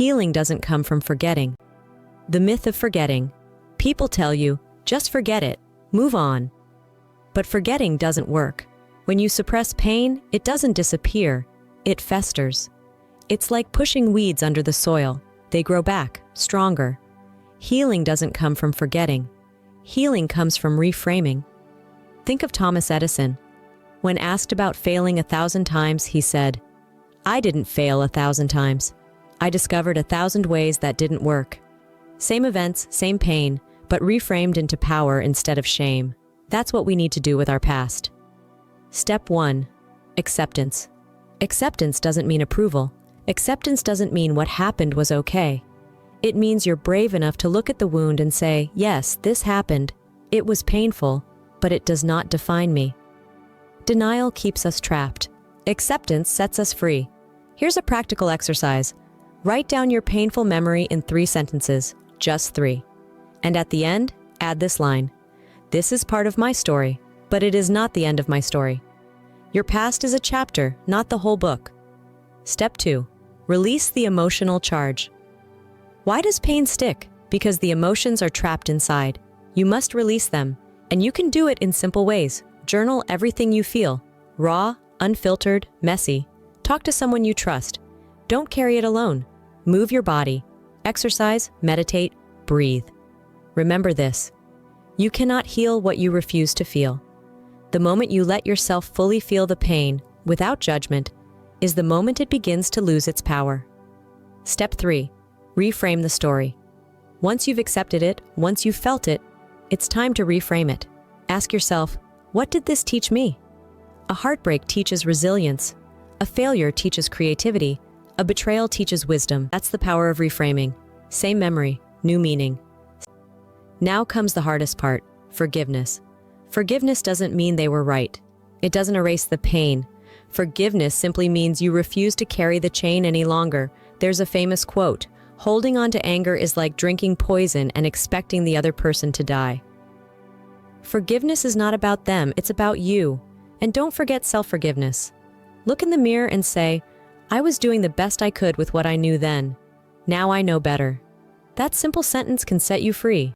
Healing doesn't come from forgetting. The myth of forgetting. People tell you, just forget it, move on. But forgetting doesn't work. When you suppress pain, it doesn't disappear, it festers. It's like pushing weeds under the soil. They grow back, stronger. Healing doesn't come from forgetting. Healing comes from reframing. Think of Thomas Edison. When asked about failing 1,000 times, he said, "I didn't fail 1,000 times. I discovered 1,000 ways that didn't work." Same events, same pain, but reframed into power instead of shame. That's what we need to do with our past. Step 1. Acceptance. Acceptance doesn't mean approval. Acceptance doesn't mean what happened was okay. It means you're brave enough to look at the wound and say, yes, this happened. It was painful, but it does not define me. Denial keeps us trapped. Acceptance sets us free. Here's a practical exercise. Write down your painful memory in 3 sentences, just 3. And at the end, add this line. This is part of my story, but it is not the end of my story. Your past is a chapter, not the whole book. Step 2. Release the emotional charge. Why does pain stick? Because the emotions are trapped inside. You must release them, and you can do it in simple ways. Journal everything you feel, raw, unfiltered, messy. Talk to someone you trust. Don't carry it alone. Move your body. Exercise, meditate, breathe. Remember this. You cannot heal what you refuse to feel. The moment you let yourself fully feel the pain, without judgment, is the moment it begins to lose its power. Step 3. Reframe the story. Once you've accepted it, once you've felt it, it's time to reframe it. Ask yourself, what did this teach me? A heartbreak teaches resilience. A failure teaches creativity. A betrayal teaches wisdom. That's the power of reframing. Same memory, new meaning. Now comes the hardest part, forgiveness. Forgiveness doesn't mean they were right. It doesn't erase the pain. Forgiveness simply means you refuse to carry the chain any longer. There's a famous quote, holding on to anger is like drinking poison and expecting the other person to die. Forgiveness is not about them, it's about you. And don't forget self-forgiveness. Look in the mirror and say, I was doing the best I could with what I knew then. Now I know better. That simple sentence can set you free.